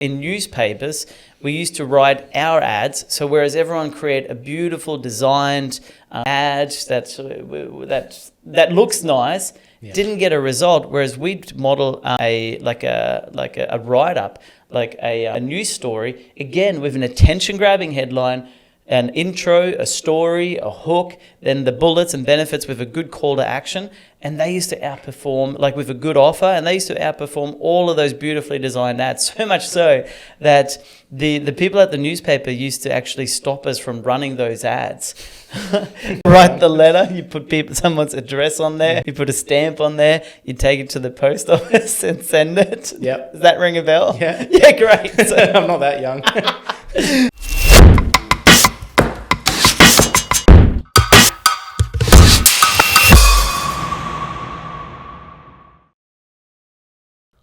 In newspapers, we used to write our ads. So whereas everyone create a beautiful designed ad that looks nice, didn't get a result. Whereas we'd model a write up, like a news story, again with an attention grabbing headline, an intro, a story, a hook, then the bullets and benefits with a good call to action. And they used to outperform, like with a good offer, and they used to outperform all of those beautifully designed ads, so much so that the people at the newspaper used to actually stop us from running those ads. Write the letter, you put someone's address on there, you put a stamp on there, you take it to the post office and send it. Yep. Does that ring a bell? Yeah. Yeah, great. So, I'm not that young.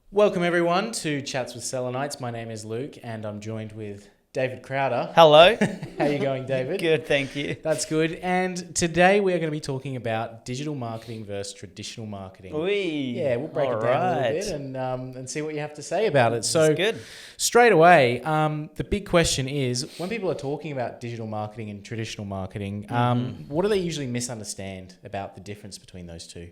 Welcome everyone to Chats with Sella Nights. My name is Luke and I'm joined with David Krauter. Hello. How are you going, David? Good, thank you. That's good. And today we are going to be talking about digital marketing versus traditional marketing. Yeah, we'll break it down a little bit and see what you have to say about it. So that's good. Straight away, the big question is, when people are talking about digital marketing and traditional marketing, what do they usually misunderstand about the difference between those two?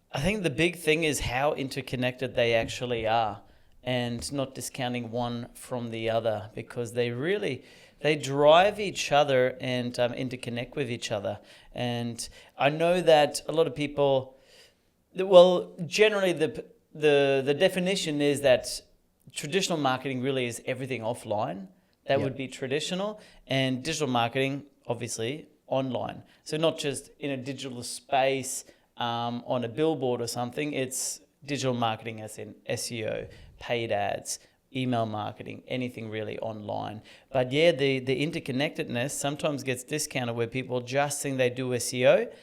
I think the big thing is how interconnected they actually are, and not discounting one from the other, because they drive each other and interconnect with each other. And I know that a lot of people, well, generally the definition is that traditional marketing really is everything offline. That would be traditional, and digital marketing, obviously, online. So not just in a digital space, on a billboard or something. It's digital marketing as in SEO, paid ads, email marketing, anything really online. But yeah, the interconnectedness sometimes gets discounted where people just think they do SEO.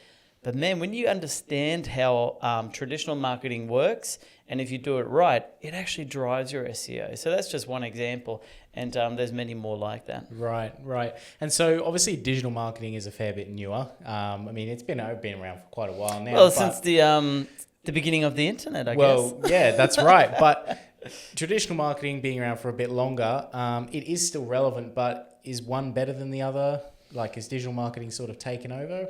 But man, when you understand how traditional marketing works, and if you do it right, it actually drives your SEO. So that's just one example, and there's many more like that. Right. And so obviously digital marketing is a fair bit newer. I mean, it's been around for quite a while now. Well, since the beginning of the internet, I guess. Well, yeah, that's right. But traditional marketing being around for a bit longer, it is still relevant, but is one better than the other? Like, is digital marketing sort of taken over?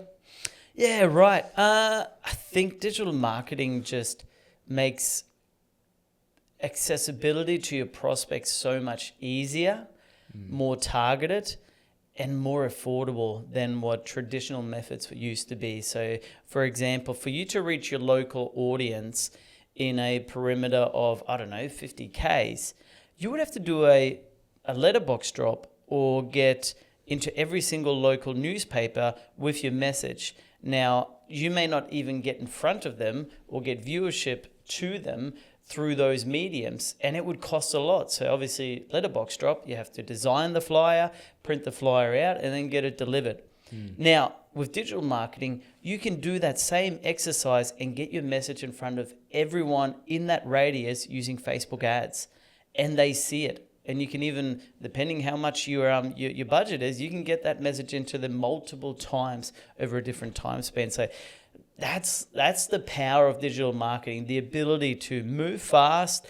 Yeah, right. I think digital marketing just makes accessibility to your prospects so much easier, more targeted, and more affordable than what traditional methods used to be. So, for example, for you to reach your local audience in a perimeter of, 50 Ks, you would have to do a letterbox drop or get into every single local newspaper with your message. Now, you may not even get in front of them or get viewership to them through those mediums, and it would cost a lot. So obviously, letterbox drop, you have to design the flyer, print the flyer out, and then get it delivered. Now, with digital marketing, you can do that same exercise and get your message in front of everyone in that radius using Facebook ads, and they see it. And you can even, depending how much your budget is, you can get that message into them multiple times over a different time span. So that's the power of digital marketing, the ability to move fast,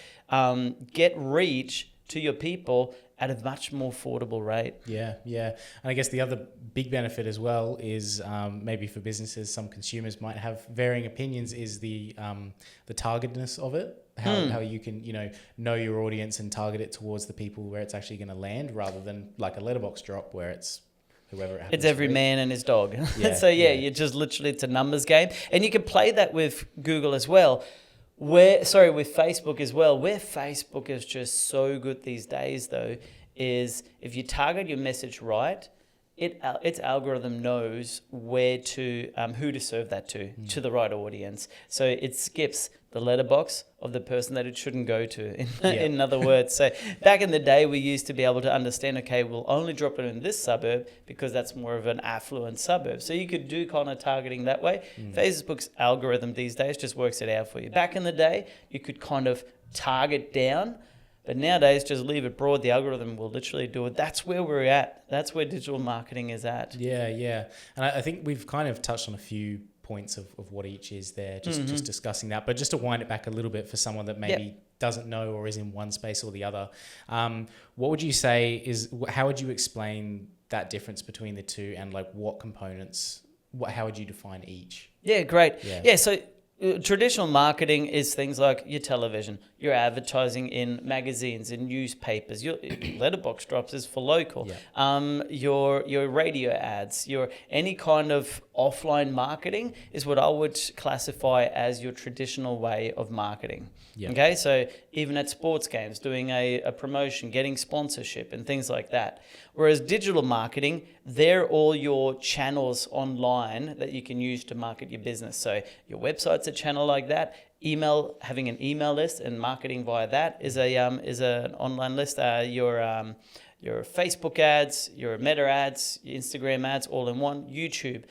get reach to your people at a much more affordable rate. Yeah. And I guess the other big benefit as well is maybe for businesses, some consumers might have varying opinions, is the targetedness of it. How you can, know your audience and target it towards the people where it's actually going to land, rather than like a letterbox drop where it's whoever it happens. It's every man and his dog. You just literally, it's a numbers game. And you can play that with Google as well. With Facebook as well. Where Facebook is just so good these days, though, is if you target your message right, its algorithm knows where to who to serve that to the right audience. So it skips the letterbox of the person that it shouldn't go to, in other words. So back in the day, we used to be able to understand, okay, we'll only drop it in this suburb because that's more of an affluent suburb. So you could do kind of targeting that way. Facebook's algorithm these days just works it out for you. Back in the day, you could kind of target down, but nowadays, just leave it broad. The algorithm will literally do it. That's where we're at. That's where digital marketing is at. Yeah. And I think we've kind of touched on a few points of what each is there, just discussing that. But just to wind it back a little bit for someone that maybe doesn't know or is in one space or the other. What would you say how would you explain that difference between the two, and like what components, how would you define each? Yeah, great. Yeah. So traditional marketing is things like your television, your advertising in magazines, in newspapers, your letterbox drops is for local, your radio ads, your any kind of offline marketing is what I would classify as your traditional way of marketing. Yeah. Okay, so even at sports games, doing a promotion, getting sponsorship and things like that. Whereas digital marketing, they're all your channels online that you can use to market your business. So your website's a channel like that. Having an email list and marketing via that is an online list. Your Facebook ads, your Meta ads, your Instagram ads, all in one. YouTube,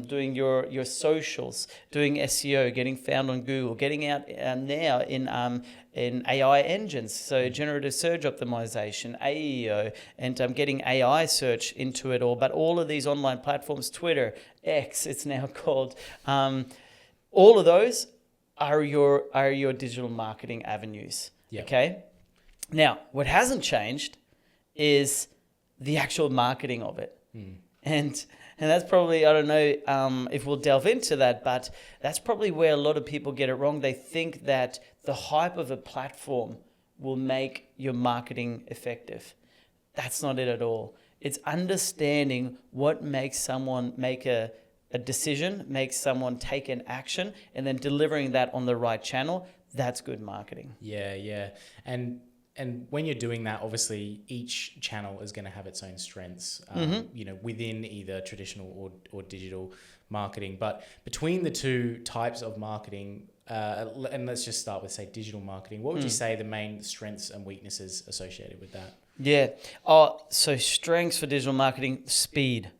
doing your socials, doing SEO, getting found on Google, getting out now in AI engines, so generative search optimization, AEO, and getting AI search into it all. But all of these online platforms, Twitter, X, it's now called, all of those are your digital marketing avenues. Yep. Okay. Now, what hasn't changed is the actual marketing of it. And that's probably, I don't know if we'll delve into that, but that's probably where a lot of people get it wrong. They think that the hype of a platform will make your marketing effective. That's not it at all. It's understanding what makes someone make a decision, makes someone take an action, and then delivering that on the right channel. That's good marketing. Yeah. And when you're doing that, obviously each channel is going to have its own strengths, within either traditional or digital marketing. But between the two types of marketing, and let's just start with, say, digital marketing, what would you say the main strengths and weaknesses associated with that? Yeah. So strengths for digital marketing: speed.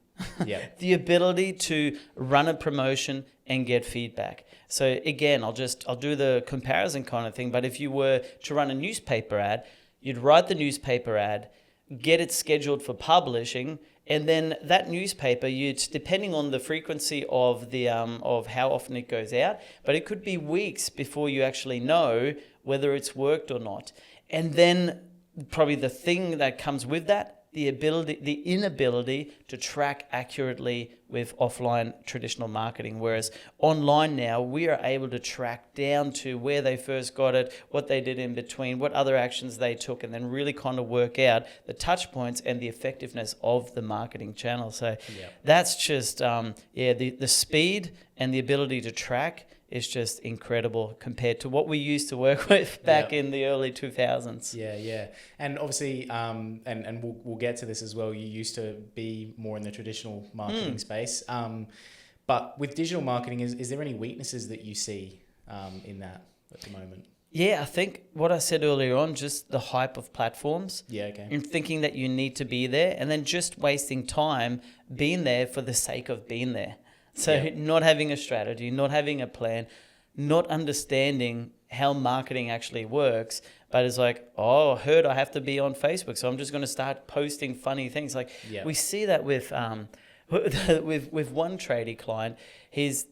Yeah. The ability to run a promotion and get feedback. So again, I'll do the comparison kind of thing, but if you were to run a newspaper ad, you'd write the newspaper ad, get it scheduled for publishing, and then that newspaper, depending on the frequency of the of how often it goes out, but it could be weeks before you actually know whether it's worked or not. And then probably the thing that comes with that, the inability to track accurately with offline traditional marketing. Whereas online now, we are able to track down to where they first got it, what they did in between, what other actions they took, and then really kind of work out the touch points and the effectiveness of the marketing channel. So that's just, the speed and the ability to track is just incredible compared to what we used to work with back in the early 2000s. Yeah. And obviously, and we'll get to this as well, you used to be more in the traditional marketing space. But with digital marketing, is there any weaknesses that you see in that at the moment? Yeah, I think what I said earlier on, just the hype of platforms. Yeah, okay. And thinking that you need to be there, and then just wasting time being there for the sake of being there. So not having a strategy, not having a plan, not understanding how marketing actually works, but it's like, I heard I have to be on Facebook, so I'm just going to start posting funny things. Like we see that with with one tradie client. He's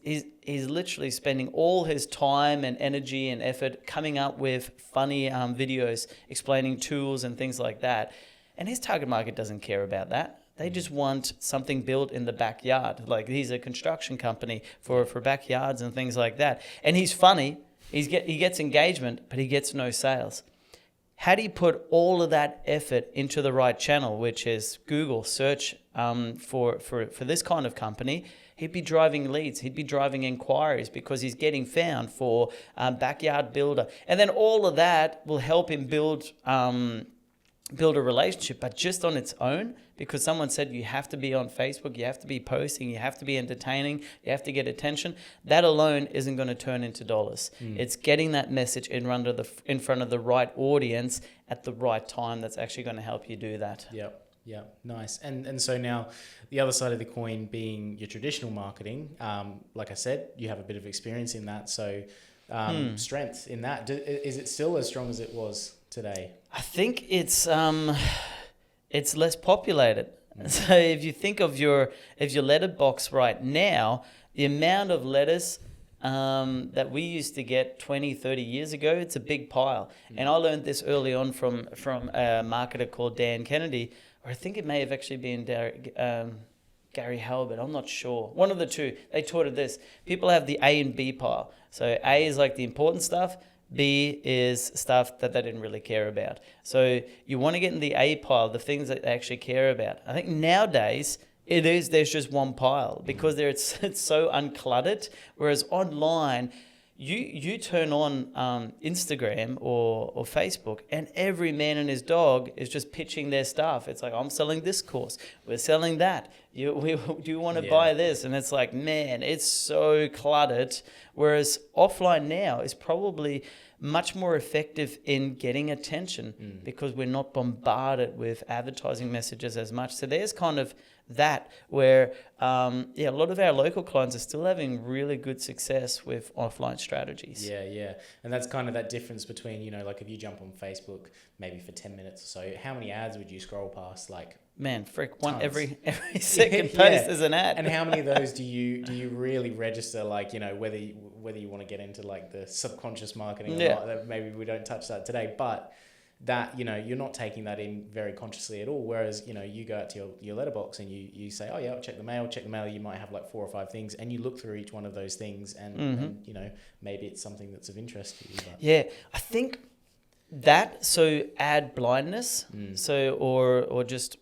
literally spending all his time and energy and effort coming up with funny videos explaining tools and things like that, and his target market doesn't care about that. They just want something built in the backyard. Like he's a construction company for backyards and things like that. And he's funny. He gets engagement, but he gets no sales. Had he put all of that effort into the right channel, which is Google search for this kind of company, he'd be driving leads. He'd be driving inquiries because he's getting found for backyard builder. And then all of that will help him build a relationship, but just on its own, because someone said you have to be on Facebook, you have to be posting, you have to be entertaining, you have to get attention, that alone isn't going to turn into dollars. It's getting that message in front of the right audience at the right time that's actually going to help you do that. Yeah, nice. And so now the other side of the coin being your traditional marketing, like I said, you have a bit of experience in that. So strength in that, is it still as strong as it was today? I think it's less populated. So if you think of your letterbox right now, the amount of letters that we used to get 20, 30 years ago, it's a big pile. And I learned this early on from a marketer called Dan Kennedy, or I think it may have actually been Gary Halbert, I'm not sure. One of the two. They taught it this. People have the A and B pile. So A is like the important stuff. B is stuff that they didn't really care about. So you want to get in the A pile, the things that they actually care about. I think nowadays there's just one pile because it's so uncluttered. Whereas online, you turn on Instagram or Facebook, and every man and his dog is just pitching their stuff. It's like, I'm selling this course, we're selling that. Do you want to buy this? And it's like, man, it's so cluttered. Whereas offline now is probably much more effective in getting attention because we're not bombarded with advertising messages as much. So there's kind of that where a lot of our local clients are still having really good success with offline strategies. Yeah. And that's kind of that difference between, like if you jump on Facebook maybe for 10 minutes or so, how many ads would you scroll past? Like, man, one every second post is an ad. And how many of those do you really register? Like, whether you want to get into like the subconscious marketing or not, maybe we don't touch that today, but that, you're not taking that in very consciously at all. Whereas, you go out to your letterbox and you say, oh yeah, I'll check the mail. You might have like 4 or 5 things and you look through each one of those things and maybe it's something that's of interest to you. But. Yeah, I think that, so ad blindness, or just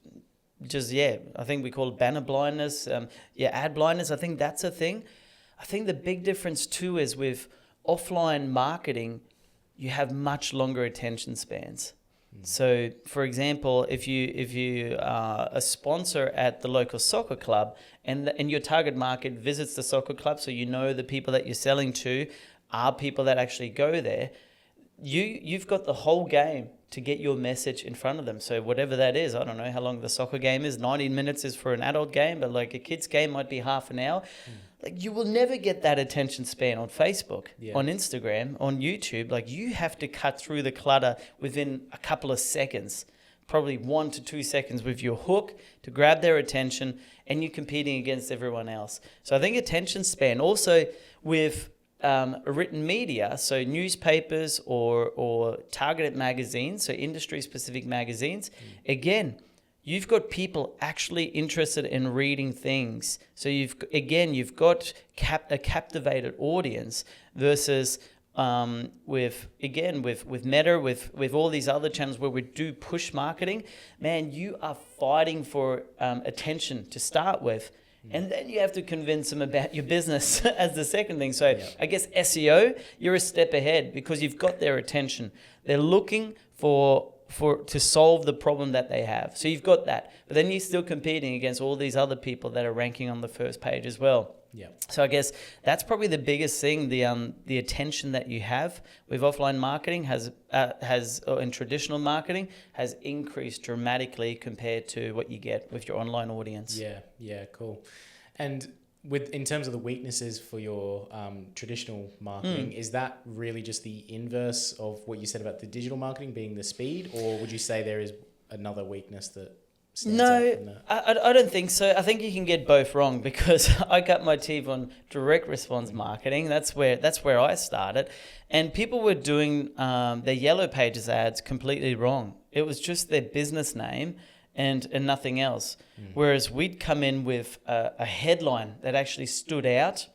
I think we call it banner blindness. Ad blindness, I think that's a thing. I think the big difference too is with offline marketing, you have much longer attention spans. So, for example, if you are a sponsor at the local soccer club and your target market visits the soccer club, so the people that you're selling to are people that actually go there, you've got the whole game to get your message in front of them. So whatever that is, I don't know how long the soccer game is. 90 minutes is for an adult game, but like a kid's game might be half an hour. Like you will never get that attention span on Facebook, on Instagram, on YouTube. Like you have to cut through the clutter within a couple of seconds, probably 1 to 2 seconds with your hook to grab their attention, and you're competing against everyone else. So I think attention span also with written media, so newspapers or targeted magazines, so industry-specific magazines, again, you've got people actually interested in reading things. So you've got a captivated audience versus with Meta, with all these other channels where we do push marketing. Man, you are fighting for attention to start with. And then you have to convince them about your business as the second thing. So I guess SEO, you're a step ahead because you've got their attention. They're looking to solve the problem that they have. So you've got that. But then you're still competing against all these other people that are ranking on the first page as well. Yeah. So I guess that's probably the biggest thing. The attention that you have with offline marketing has in traditional marketing has increased dramatically compared to what you get with your online audience. Yeah, cool. And in terms of the weaknesses for your traditional marketing, is that really just the inverse of what you said about the digital marketing being the speed, or would you say there is another weakness that? No, I don't think so. I think you can get both wrong because I cut my teeth on direct response marketing. That's where I started, and people were doing their Yellow Pages ads completely wrong. It was just their business name and nothing else. Whereas we'd come in with a headline that actually stood out,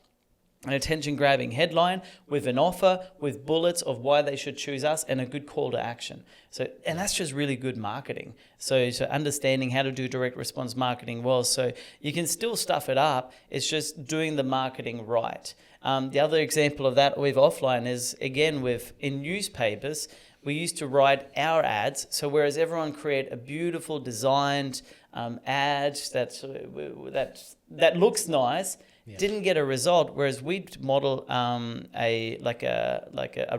an attention-grabbing headline with an offer, with bullets of why they should choose us, and a good call to action. So, and that's just really good marketing. So understanding how to do direct response marketing well. So you can still stuff it up. It's just doing the marketing right. The other example of that with offline is, again, in newspapers, we used to write our ads. So whereas everyone create a beautiful designed ad that looks nice, didn't get a result. Whereas we'd model a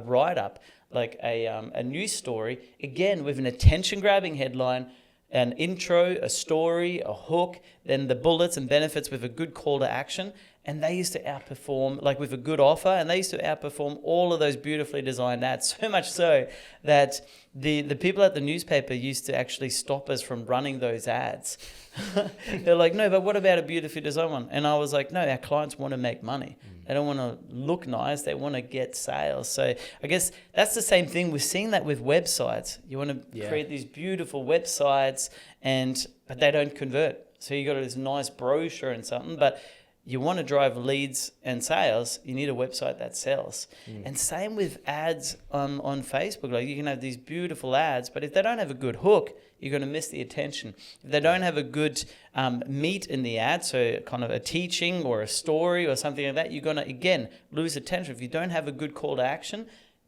write-up, like a news story, again with an attention-grabbing headline, an intro, a story, a hook, then the bullets and benefits with a good call to action. And they used to outperform, like with a good offer, and they used to outperform all of those beautifully designed ads, so much so that the people at the newspaper used to actually stop us from running those ads. They're like, no, but what about a beautifully designed one? And I was like, no, our clients want to make money. They don't want to look nice. They want to get sales. So I guess that's the same thing. We're seeing that with websites. You want to create these beautiful websites, but they don't convert. So you got this nice brochure and something, but you want to drive leads and sales, you need a website that sells. And same with ads on Facebook. Like you can have these beautiful ads, but if they don't have a good hook, you're going to miss the attention. If they don't have a good meat in the ad, so kind of a teaching or a story or something like that, you're going to, again, lose attention. If you don't have a good call to action,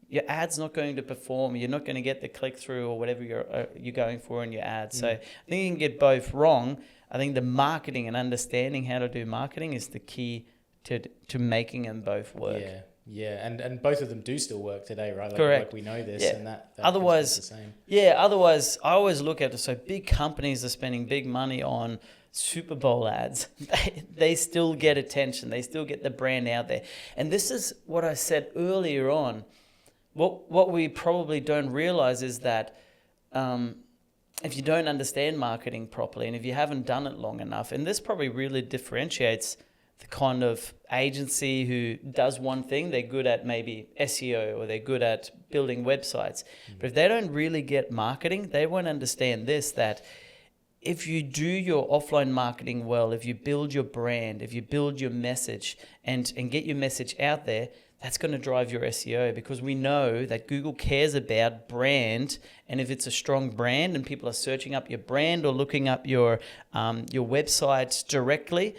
your ad's not going to perform. You're not going to get the click-through or whatever you're going for in your ad. So I think you can get both wrong. I think the marketing and understanding how to do marketing is the key to making them both work. Yeah, and both of them do still work today, right? Correct. Like we know this, and that otherwise, the same. Otherwise, I always look at it. So big companies are spending big money on Super Bowl ads. They still get attention. They still get the brand out there. And this is what I said earlier on. What we probably don't realize is that if you don't understand marketing properly and if you haven't done it long enough, and this probably really differentiates the kind of agency who does one thing, they're good at maybe SEO or they're good at building websites. But if they don't really get marketing, they won't understand this, that if you do your offline marketing well, if you build your brand, if you build your message and get your message out there, that's going to drive your SEO, because we know that Google cares about brand. And if it's a strong brand and people are searching up your brand or looking up your website directly,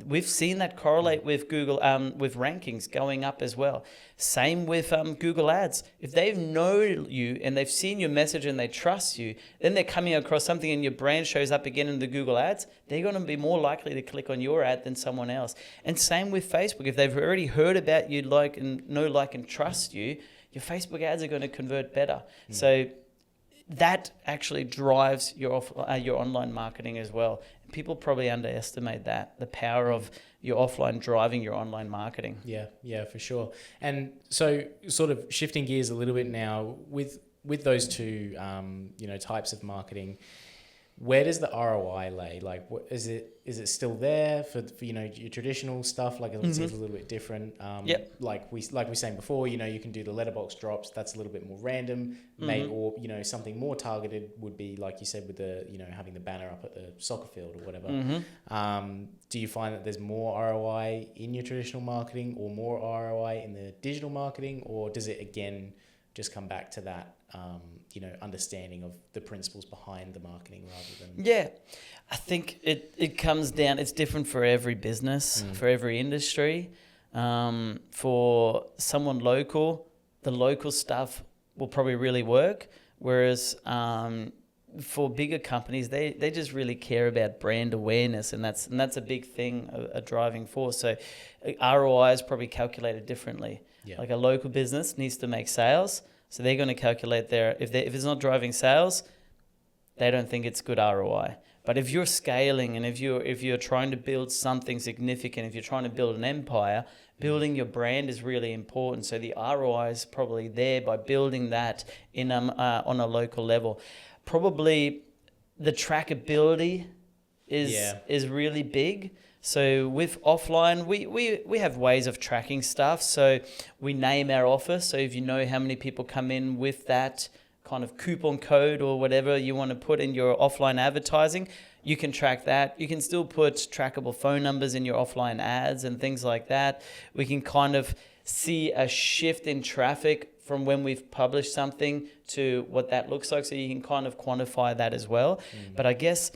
we've seen that correlate with Google, with rankings going up as well. Same with Google Ads. If they've known you and they've seen your message and they trust you, then they're coming across something and your brand shows up again in the Google Ads, they're going to be more likely to click on your ad than someone else. And same with Facebook. If they've already heard about you, like and trust you, your Facebook ads are going to convert better. So that actually drives your online marketing as well. People probably underestimate that, the power of your offline driving your online marketing. Yeah, for sure. And so sort of shifting gears a little bit now with those two, types of marketing, where does the ROI lay? Like, what is it still there for your traditional stuff? Like it's a little bit different. Like we were saying before, you can do the letterbox drops. That's a little bit more random, or something more targeted would be like you said with the having the banner up at the soccer field or whatever. Do you find that there's more ROI in your traditional marketing or more ROI in the digital marketing, or does it again just come back to that understanding of the principles behind the marketing rather than... Yeah, I think it comes down, it's different for every business, for every industry. For someone local, the local stuff will probably really work, whereas for bigger companies, they just really care about brand awareness, and that's a big thing, a driving force. So ROI is probably calculated differently. Like a local business needs to make sales, so they're going to calculate if it's not driving sales, they don't think it's good ROI. But if you're scaling and if you're trying to build something significant, if you're trying to build an empire, building your brand is really important. So the ROI is probably there by building that on a local level. Probably the trackability is really big. So with offline, we have ways of tracking stuff. So we name our offer. So if you know how many people come in with that kind of coupon code or whatever you want to put in your offline advertising, you can track that. You can still put trackable phone numbers in your offline ads and things like that. We can kind of see a shift in traffic from when we've published something to what that looks like. So you can kind of quantify that as well. But I guess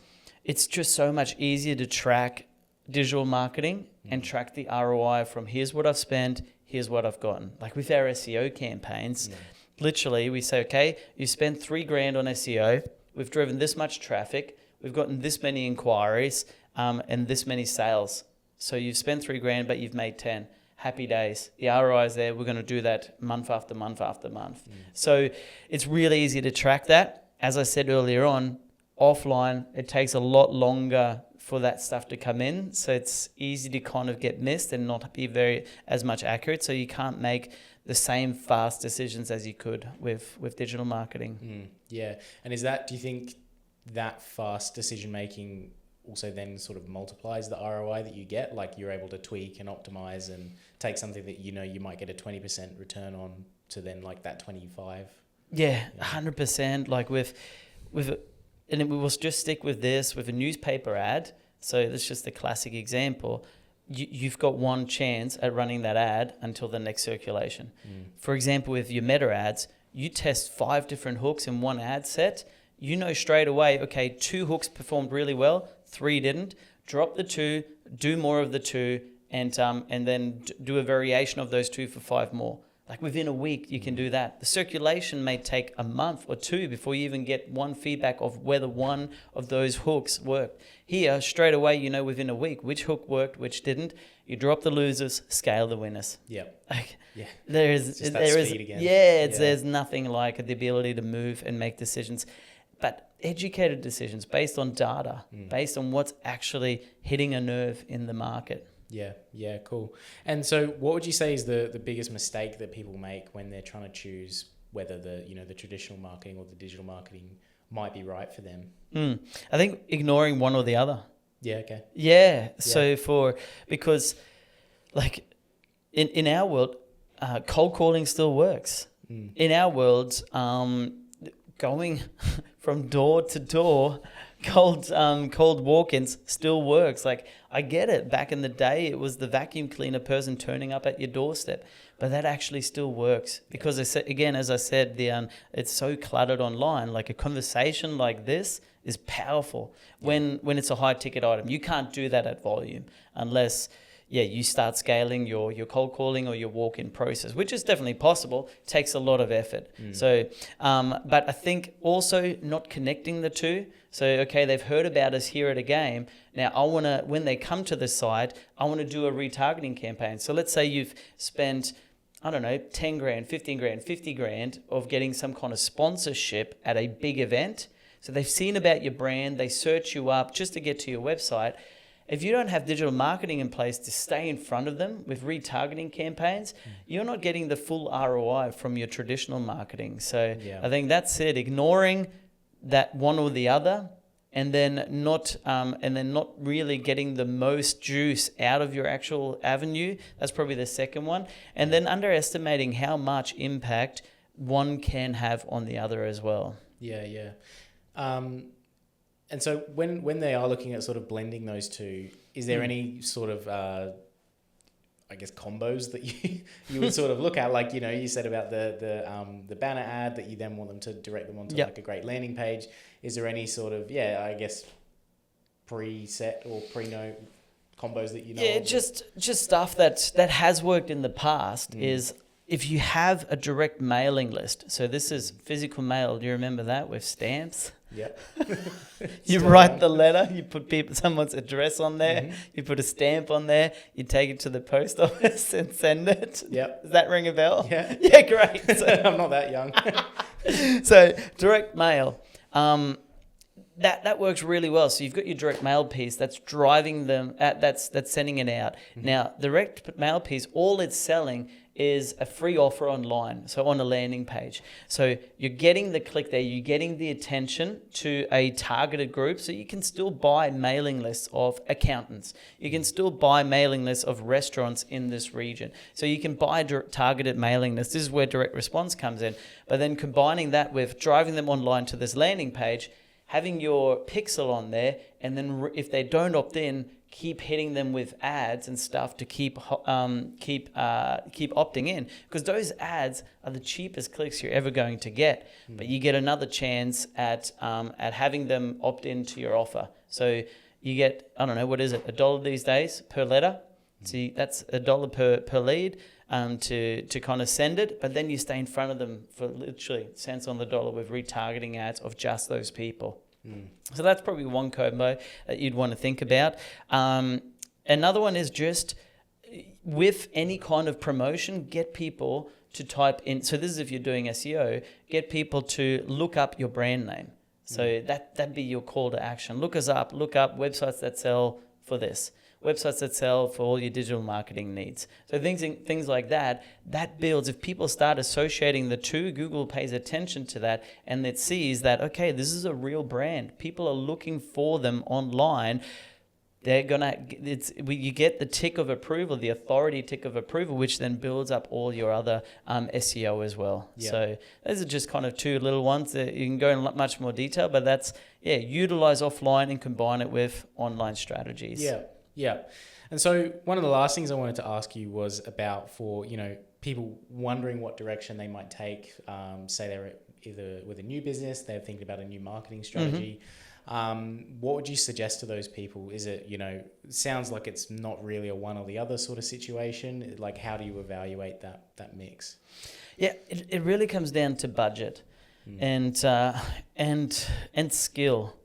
it's just so much easier to track digital marketing and track the ROI from here's what I've spent, here's what I've gotten. Like with our SEO campaigns, literally we say, okay, you spent $3,000 on SEO, we've driven this much traffic, we've gotten this many inquiries, and this many sales. So you've spent $3,000, but you've made 10. Happy days. The ROI is there. We're going to do that month after month after month. So it's really easy to track that. As I said earlier on, offline, it takes a lot longer for that stuff to come in. So it's easy to kind of get missed and not be as much accurate. So you can't make the same fast decisions as you could with digital marketing. Yeah. And do you think that fast decision making also then sort of multiplies the ROI that you get. Like you're able to tweak and optimize and take something that you might get a 20% return on to then like that 25. Yeah, 100%. Like and we will just stick with this with a newspaper ad. So that's just a classic example. You've got one chance at running that ad until the next circulation. For example, with your meta ads, you test 5 different hooks in one ad set. You know straight away, okay, 2 hooks performed really well, 3 didn't. Drop the 2, do more of the 2, and then do a variation of those 2 for 5 more. Like within a week, you can do that. The circulation may take a month or 2 before you even get one feedback of whether one of those hooks worked. Here, straight away, you know within a week which hook worked, which didn't. You drop the losers, scale the winners. Yeah. Like, yeah. There's nothing like the ability to move and make decisions, but educated decisions based on data, based on what's actually hitting a nerve in the market. Yeah, cool. And so what would you say is the biggest mistake that people make when they're trying to choose whether the traditional marketing or the digital marketing might be right for them? I think ignoring one or the other. Yeah, okay. Yeah. So because like in our world, cold calling still works. In our world, going from door to door, cold walk-ins still works. Like I get it. Back in the day, it was the vacuum cleaner person turning up at your doorstep, but that actually still works because as I said, it's so cluttered online. Like a conversation like this is powerful when it's a high ticket item. You can't do that at volume unless you start scaling your cold calling or your walk-in process, which is definitely possible. It takes a lot of effort. So, but I think also not connecting the two. So, okay, they've heard about us here at a game. Now, when they come to the site, I want to do a retargeting campaign. So let's say you've spent, I don't know, 10 grand, 15 grand, 50 grand of getting some kind of sponsorship at a big event. So they've seen about your brand, they search you up just to get to your website. If you don't have digital marketing in place to stay in front of them with retargeting campaigns, you're not getting the full ROI from your traditional marketing. So I think that's it. Ignoring that one or the other, and then not really getting the most juice out of your actual avenue. That's probably the second one. And then underestimating how much impact one can have on the other as well. Yeah. And so when they are looking at sort of blending those two, is there any sort of, combos that you would sort of look at? Like, you said about the banner ad that you then want them to direct them onto like a great landing page. Is there any sort of, preset or pre-note combos that you know? Yeah, just stuff that has worked in the past is if you have a direct mailing list. So this is physical mail. Do you remember that with stamps? Yep. You write the letter, you put someone's address on there, you put a stamp on there, you take it to the post office and send it. Yep. Does that ring a bell? Yeah. Yeah, great. So, I'm not that young. So direct mail, that works really well. So you've got your direct mail piece that's driving them, that's sending it out. Now, the direct mail piece, all it's selling is a free offer online, so on a landing page. So you're getting the click there, you're getting the attention to a targeted group, so you can still buy mailing lists of accountants. You can still buy mailing lists of restaurants in this region. So you can buy targeted mailing lists. This is where direct response comes in. But then combining that with driving them online to this landing page, having your pixel on there, and then if they don't opt in, keep hitting them with ads and stuff to keep opting in, because those ads are the cheapest clicks you're ever going to get. But you get another chance at having them opt into your offer. So you get, I don't know, what is it, $1 these days per letter? See, that's $1 per lead to kind of send it, but then you stay in front of them for literally cents on the dollar with retargeting ads of just those people. So that's probably one combo that you'd want to think about. Another one is just with any kind of promotion, get people to type in. So this is if you're doing SEO, get people to look up your brand name. So that'd be your call to action. Look us up, look up websites that sell for this. Websites that sell for all your digital marketing needs. So things like that builds, if people start associating the two, Google pays attention to that and it sees that, okay, this is a real brand. People are looking for them online. You get the tick of approval, the authority tick of approval, which then builds up all your other SEO as well. Yeah. So those are just kind of two little ones that you can go in much more detail, but that's, utilize offline and combine it with online strategies. Yeah. And so one of the last things I wanted to ask you was about for, people wondering what direction they might take, say they're either with a new business, they're thinking about a new marketing strategy. What would you suggest to those people? Is it, it sounds like it's not really a one or the other sort of situation. Like, how do you evaluate that mix? Yeah, it really comes down to budget and skill.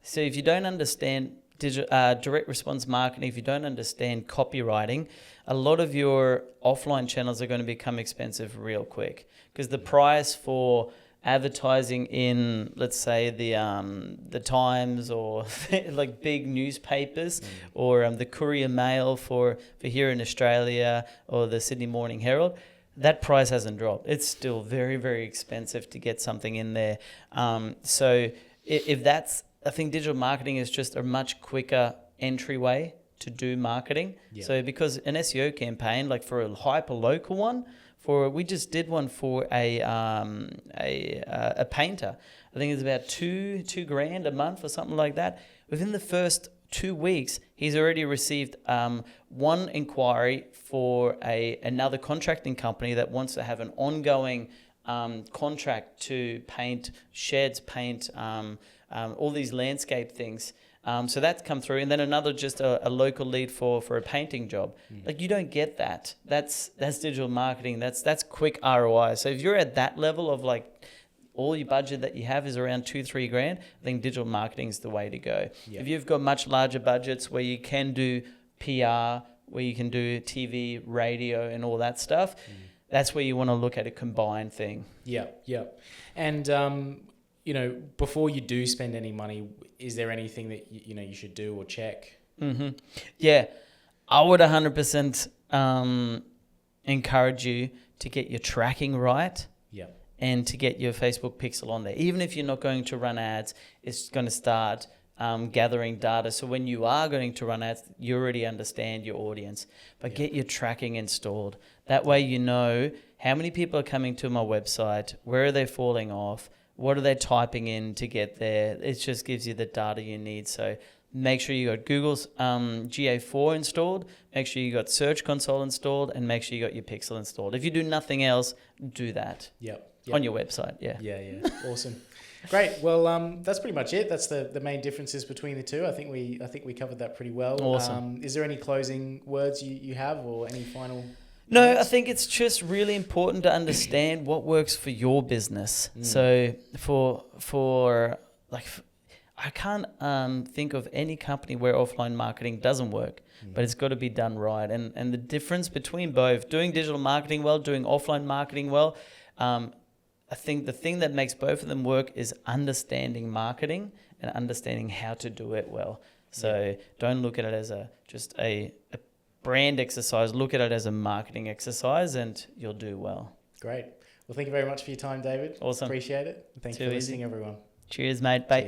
So if you don't understand direct response marketing, if you don't understand copywriting, a lot of your offline channels are going to become expensive real quick, because the price for advertising in, let's say, the Times or like big newspapers or the Courier Mail for here in Australia, or the Sydney Morning Herald, that price hasn't dropped. It's still very, very expensive to get something in there. So if that's, I think digital marketing is just a much quicker entryway to do marketing. Yeah. So because an SEO campaign, like for a hyper local one, we just did one for a painter. I think it's about $2,000 a month or something like that. Within the first 2 weeks, he's already received one inquiry for another contracting company that wants to have an ongoing contract to paint sheds, paint all these landscape things. So that's come through, and then another just a local lead for a painting job. Like, you don't get that. That's digital marketing. That's quick ROI. So if you're at that level of like all your budget that you have is around $2,000-3,000, I think digital marketing is the way to go. Yeah. If you've got much larger budgets where you can do PR, where you can do TV, radio, and all that stuff, that's where you want to look at a combined thing. Yeah. And before you do spend any money, is there anything that you should do or check? Yeah, I would 100% encourage you to get your tracking right. Yeah. And to get your Facebook pixel on there. Even if you're not going to run ads, it's going to start gathering data. So when you are going to run ads, you already understand your audience. But get your tracking installed. That way you know how many people are coming to my website, where are they falling off, what are they typing in to get there. It just gives you the data you need. So make sure you got Google's GA4 installed, make sure you got Search Console installed, and make sure you got your pixel installed. If you do nothing else, do that. Yep. On your website. Yeah. Awesome. Great. Well, that's pretty much it. That's the main differences between the two. I think we covered that pretty well. Awesome. Is there any closing words you have, or any final? No, I think it's just really important to understand what works for your business. So I can't think of any company where offline marketing doesn't work, but it's got to be done right. And the difference between both, doing digital marketing well, doing offline marketing well, I think the thing that makes both of them work is understanding marketing and understanding how to do it well. So don't look at it as just a brand exercise. Look at it as a marketing exercise, and you'll do well. Great. Well, thank you very much for your time, David. Awesome. Appreciate it. Thank you for listening, everyone. Cheers, mate. Bye.